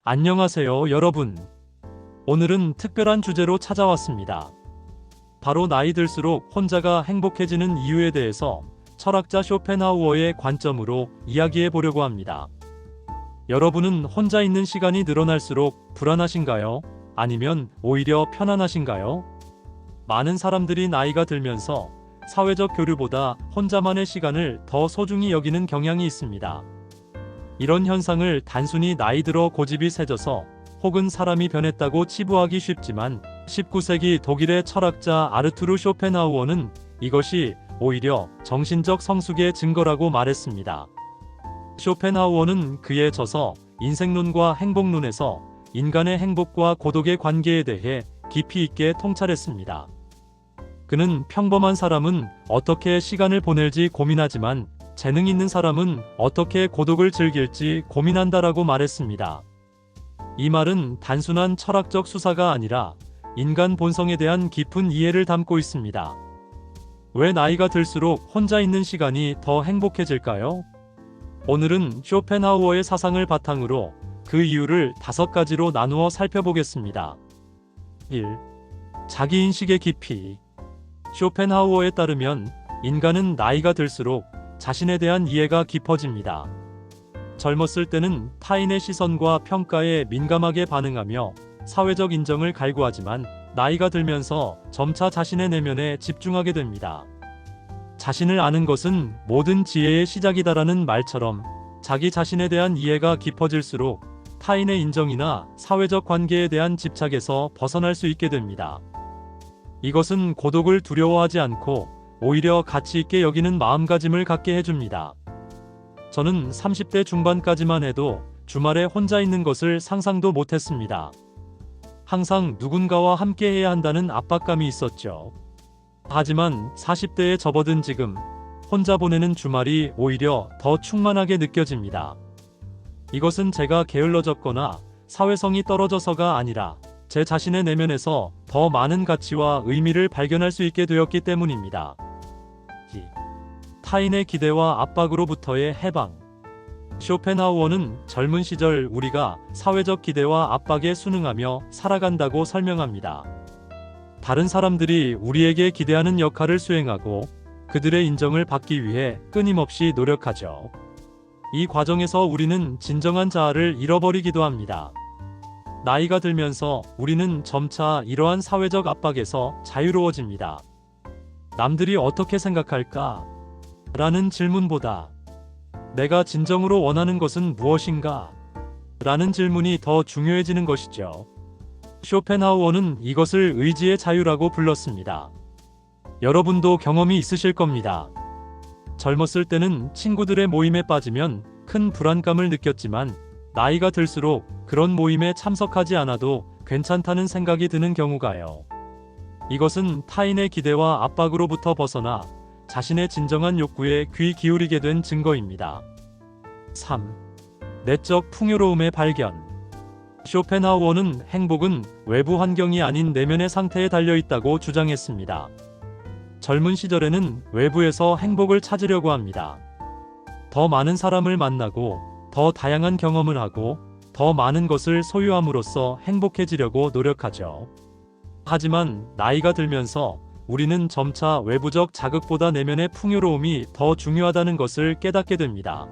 안녕하세요, 여러분. 오늘은 특별한 주제로 찾아왔습니다. 바로 나이 들수록 혼자가 행복해지는 이유에 대해서 철학자 쇼펜하우어의 관점으로 이야기해 보려고 합니다. 여러분은 혼자 있는 시간이 늘어날수록 불안하신가요? 아니면 오히려 편안하신가요? 많은 사람들이 나이가 들면서 사회적 교류보다 혼자만의 시간을 더 소중히 여기는 경향이 있습니다. 이런 현상을 단순히 나이 들어 고집이 세져서 혹은 사람이 변했다고 치부하기 쉽지만 19세기 독일의 철학자 아르투르 쇼펜하우어는 이것이 오히려 정신적 성숙의 증거라고 말했습니다. 쇼펜하우어는 그의 저서 인생론과 행복론에서 인간의 행복과 고독의 관계에 대해 깊이 있게 통찰했습니다. 그는 평범한 사람은 어떻게 시간을 보낼지 고민하지만 재능 있는 사람은 어떻게 고독을 즐길지 고민한다라고 말했습니다. 이 말은 단순한 철학적 수사가 아니라 인간 본성에 대한 깊은 이해를 담고 있습니다. 왜 나이가 들수록 혼자 있는 시간이 더 행복해질까요? 오늘은 쇼펜하우어의 사상을 바탕으로 그 이유를 5가지로 나누어 살펴보겠습니다. 1. 자기인식의 깊이. 쇼펜하우어에 따르면 인간은 나이가 들수록 자신에 대한 이해가 깊어집니다. 젊었을 때는 타인의 시선과 평가에 민감하게 반응하며 사회적 인정을 갈구하지만 나이가 들면서 점차 자신의 내면에 집중하게 됩니다. 자신을 아는 것은 모든 지혜의 시작이다라는 말처럼 자기 자신에 대한 이해가 깊어질수록 타인의 인정이나 사회적 관계에 대한 집착에서 벗어날 수 있게 됩니다. 이것은 고독을 두려워하지 않고 오히려 가치 있게 여기는 마음가짐을 갖게 해줍니다. 저는 30대 중반까지만 해도 주말에 혼자 있는 것을 상상도 못했습니다. 항상 누군가와 함께 해야 한다는 압박감이 있었죠. 하지만 40대에 접어든 지금 혼자 보내는 주말이 오히려 더 충만하게 느껴집니다. 이것은 제가 게을러졌거나 사회성이 떨어져서가 아니라 제 자신의 내면에서 더 많은 가치와 의미를 발견할 수 있게 되었기 때문입니다. 타인의 기대와 압박으로부터의 해방. 쇼펜하우어는 젊은 시절 우리가 사회적 기대와 압박에 순응하며 살아간다고 설명합니다. 다른 사람들이 우리에게 기대하는 역할을 수행하고 그들의 인정을 받기 위해 끊임없이 노력하죠. 이 과정에서 우리는 진정한 자아를 잃어버리기도 합니다. 나이가 들면서 우리는 점차 이러한 사회적 압박에서 자유로워집니다. 남들이 어떻게 생각할까? 라는 질문보다 내가 진정으로 원하는 것은 무엇인가? 라는 질문이 더 중요해지는 것이죠. 쇼펜하우어는 이것을 의지의 자유라고 불렀습니다. 여러분도 경험이 있으실 겁니다. 젊었을 때는 친구들의 모임에 빠지면 큰 불안감을 느꼈지만 나이가 들수록 그런 모임에 참석하지 않아도 괜찮다는 생각이 드는 경우가요. 이것은 타인의 기대와 압박으로부터 벗어나 자신의 진정한 욕구에 귀 기울이게 된 증거입니다. 3. 내적 풍요로움의 발견. 쇼펜하우어는 행복은 외부 환경이 아닌 내면의 상태에 달려있다고 주장했습니다. 젊은 시절에는 외부에서 행복을 찾으려고 합니다. 더 많은 사람을 만나고 더 다양한 경험을 하고 더 많은 것을 소유함으로써 행복해지려고 노력하죠. 하지만 나이가 들면서 우리는 점차 외부적 자극보다 내면의 풍요로움이 더 중요하다는 것을 깨닫게 됩니다.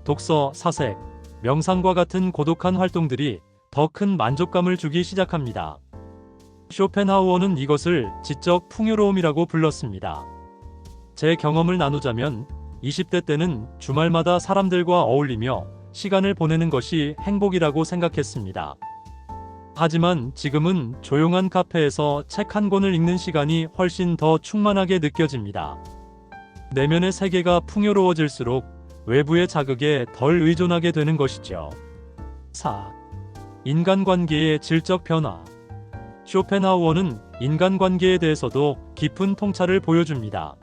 독서, 사색, 명상과 같은 고독한 활동들이 더 큰 만족감을 주기 시작합니다. 쇼펜하우어는 이것을 지적 풍요로움이라고 불렀습니다. 제 경험을 나누자면 20대 때는 주말마다 사람들과 어울리며 시간을 보내는 것이 행복이라고 생각했습니다. 하지만 지금은 조용한 카페에서 책 한 권을 읽는 시간이 훨씬 더 충만하게 느껴집니다. 내면의 세계가 풍요로워질수록 외부의 자극에 덜 의존하게 되는 것이죠. 4. 인간관계의 질적 변화. 쇼펜하우어는 인간관계에 대해서도 깊은 통찰을 보여줍니다.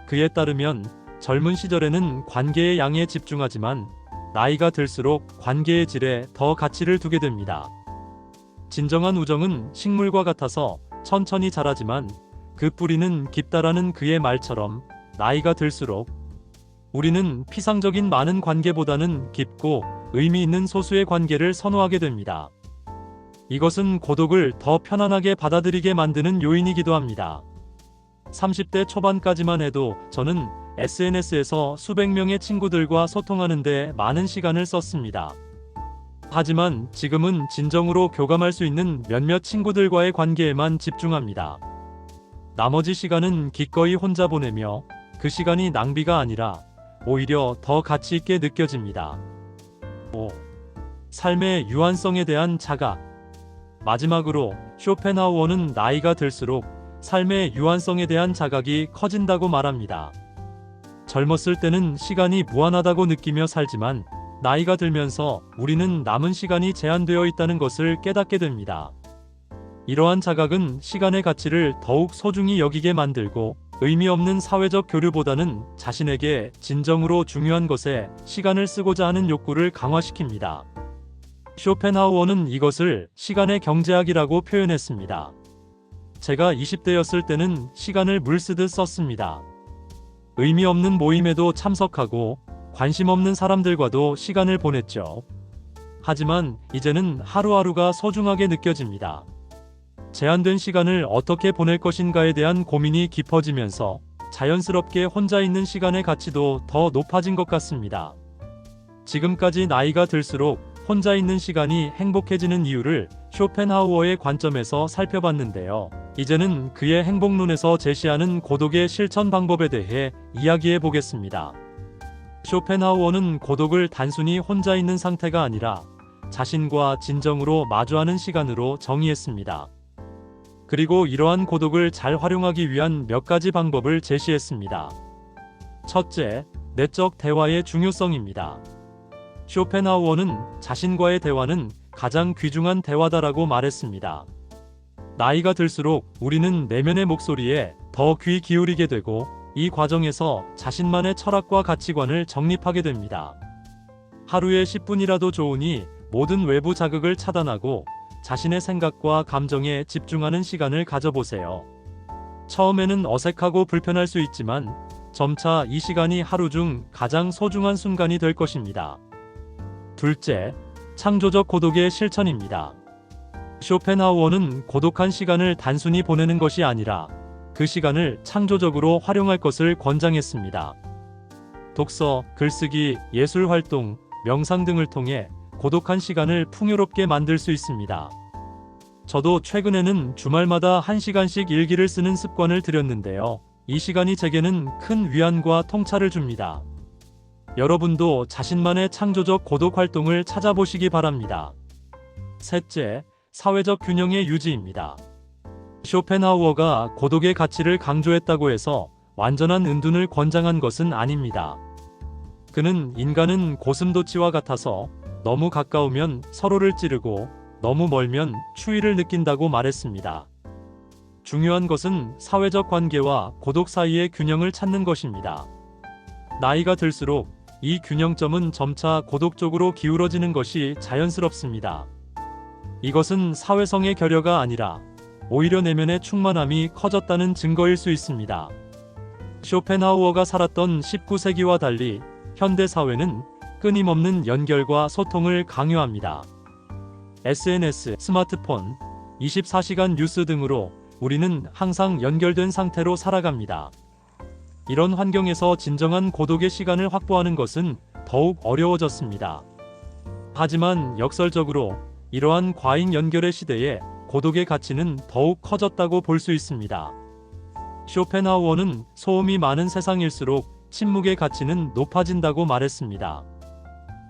그에 따르면 젊은 시절에는 관계의 양에 집중하지만 나이가 들수록 관계의 질에 더 가치를 두게 됩니다. 진정한 우정은 식물과 같아서 천천히 자라지만 그 뿌리는 깊다라는 그의 말처럼 나이가 들수록 우리는 피상적인 많은 관계보다는 깊고 의미 있는 소수의 관계를 선호하게 됩니다. 이것은 고독을 더 편안하게 받아들이게 만드는 요인이기도 합니다. 30대 초반까지만 해도 저는 SNS에서 수백 명의 친구들과 소통하는데 많은 시간을 썼습니다. 하지만 지금은 진정으로 교감할 수 있는 몇몇 친구들과의 관계에만 집중합니다. 나머지 시간은 기꺼이 혼자 보내며 그 시간이 낭비가 아니라 오히려 더 가치 있게 느껴집니다. 5. 삶의 유한성에 대한 자각. 마지막으로 쇼펜하우어는 나이가 들수록 삶의 유한성에 대한 자각이 커진다고 말합니다. 젊었을 때는 시간이 무한하다고 느끼며 살지만 나이가 들면서 우리는 남은 시간이 제한되어 있다는 것을 깨닫게 됩니다. 이러한 자각은 시간의 가치를 더욱 소중히 여기게 만들고 의미 없는 사회적 교류보다는 자신에게 진정으로 중요한 것에 시간을 쓰고자 하는 욕구를 강화시킵니다. 쇼펜하우어는 이것을 시간의 경제학이라고 표현했습니다. 제가 20대였을 때는 시간을 물쓰듯 썼습니다. 의미 없는 모임에도 참석하고 관심 없는 사람들과도 시간을 보냈죠. 하지만 이제는 하루하루가 소중하게 느껴집니다. 제한된 시간을 어떻게 보낼 것인가에 대한 고민이 깊어지면서 자연스럽게 혼자 있는 시간의 가치도 더 높아진 것 같습니다. 지금까지 나이가 들수록 혼자 있는 시간이 행복해지는 이유를 쇼펜하우어의 관점에서 살펴봤는데요. 이제는 그의 행복론에서 제시하는 고독의 실천 방법에 대해 이야기해 보겠습니다. 쇼펜하우어는 고독을 단순히 혼자 있는 상태가 아니라 자신과 진정으로 마주하는 시간으로 정의했습니다. 그리고 이러한 고독을 잘 활용하기 위한 몇 가지 방법을 제시했습니다. 첫째, 내적 대화의 중요성입니다. 쇼펜하우어는 자신과의 대화는 가장 귀중한 대화다라고 말했습니다. 나이가 들수록 우리는 내면의 목소리에 더 귀 기울이게 되고 이 과정에서 자신만의 철학과 가치관을 정립하게 됩니다. 하루에 10분이라도 좋으니 모든 외부 자극을 차단하고 자신의 생각과 감정에 집중하는 시간을 가져보세요. 처음에는 어색하고 불편할 수 있지만 점차 이 시간이 하루 중 가장 소중한 순간이 될 것입니다. 둘째, 창조적 고독의 실천입니다. 쇼펜하우어는 고독한 시간을 단순히 보내는 것이 아니라 그 시간을 창조적으로 활용할 것을 권장했습니다. 독서, 글쓰기, 예술 활동, 명상 등을 통해 고독한 시간을 풍요롭게 만들 수 있습니다. 저도 최근에는 주말마다 1시간씩 일기를 쓰는 습관을 들였는데요. 이 시간이 제게는 큰 위안과 통찰을 줍니다. 여러분도 자신만의 창조적 고독 활동을 찾아보시기 바랍니다. 셋째, 사회적 균형의 유지입니다. 쇼펜하우어가 고독의 가치를 강조했다고 해서 완전한 은둔을 권장한 것은 아닙니다. 그는 인간은 고슴도치와 같아서 너무 가까우면 서로를 찌르고 너무 멀면 추위를 느낀다고 말했습니다. 중요한 것은 사회적 관계와 고독 사이의 균형을 찾는 것입니다. 나이가 들수록 이 균형점은 점차 고독 쪽으로 기울어지는 것이 자연스럽습니다. 이것은 사회성의 결여가 아니라 오히려 내면의 충만함이 커졌다는 증거일 수 있습니다. 쇼펜하우어가 살았던 19세기와 달리 현대 사회는 끊임없는 연결과 소통을 강요합니다. SNS, 스마트폰, 24시간 뉴스 등으로 우리는 항상 연결된 상태로 살아갑니다. 이런 환경에서 진정한 고독의 시간을 확보하는 것은 더욱 어려워졌습니다. 하지만 역설적으로 이러한 과잉 연결의 시대에 고독의 가치는 더욱 커졌다고 볼 수 있습니다. 쇼펜하우어는 소음이 많은 세상일수록 침묵의 가치는 높아진다고 말했습니다.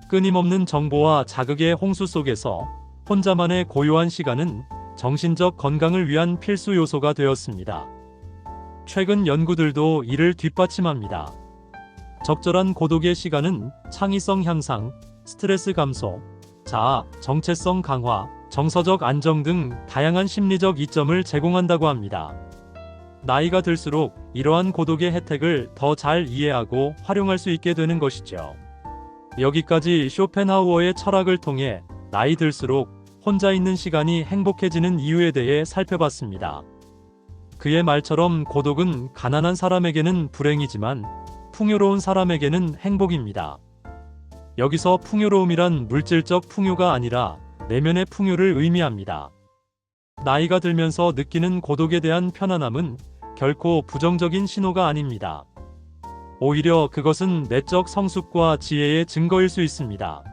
끊임없는 정보와 자극의 홍수 속에서 혼자만의 고요한 시간은 정신적 건강을 위한 필수 요소가 되었습니다. 최근 연구들도 이를 뒷받침합니다. 적절한 고독의 시간은 창의성 향상, 스트레스 감소, 자아, 정체성 강화, 정서적 안정 등 다양한 심리적 이점을 제공한다고 합니다. 나이가 들수록 이러한 고독의 혜택을 더 잘 이해하고 활용할 수 있게 되는 것이죠. 여기까지 쇼펜하우어의 철학을 통해 나이 들수록 혼자 있는 시간이 행복해지는 이유에 대해 살펴봤습니다. 그의 말처럼 고독은 가난한 사람에게는 불행이지만 풍요로운 사람에게는 행복입니다. 여기서 풍요로움이란 물질적 풍요가 아니라 내면의 풍요를 의미합니다. 나이가 들면서 느끼는 고독에 대한 편안함은 결코 부정적인 신호가 아닙니다. 오히려 그것은 내적 성숙과 지혜의 증거일 수 있습니다.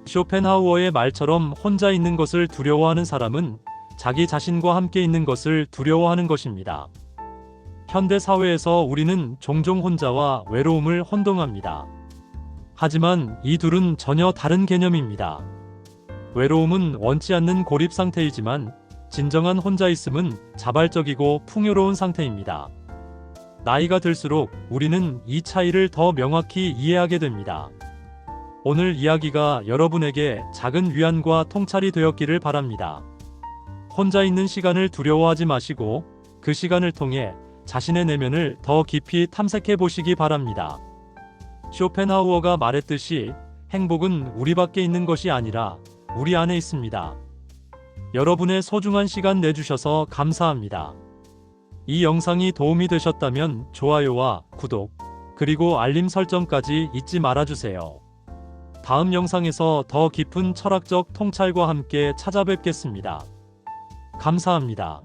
쇼펜하우어의 말처럼 혼자 있는 것을 두려워하는 사람은 자기 자신과 함께 있는 것을 두려워하는 것입니다. 현대 사회에서 우리는 종종 혼자와 외로움을 혼동합니다. 하지만 이 둘은 전혀 다른 개념입니다. 외로움은 원치 않는 고립 상태이지만 진정한 혼자 있음은 자발적이고 풍요로운 상태입니다. 나이가 들수록 우리는 이 차이를 더 명확히 이해하게 됩니다. 오늘 이야기가 여러분에게 작은 위안과 통찰이 되었기를 바랍니다. 혼자 있는 시간을 두려워하지 마시고 그 시간을 통해 자신의 내면을 더 깊이 탐색해 보시기 바랍니다. 쇼펜하우어가 말했듯이 행복은 우리 밖에 있는 것이 아니라 우리 안에 있습니다. 여러분의 소중한 시간 내주셔서 감사합니다. 이 영상이 도움이 되셨다면 좋아요와 구독, 그리고 알림 설정까지 잊지 말아주세요. 다음 영상에서 더 깊은 철학적 통찰과 함께 찾아뵙겠습니다. 감사합니다.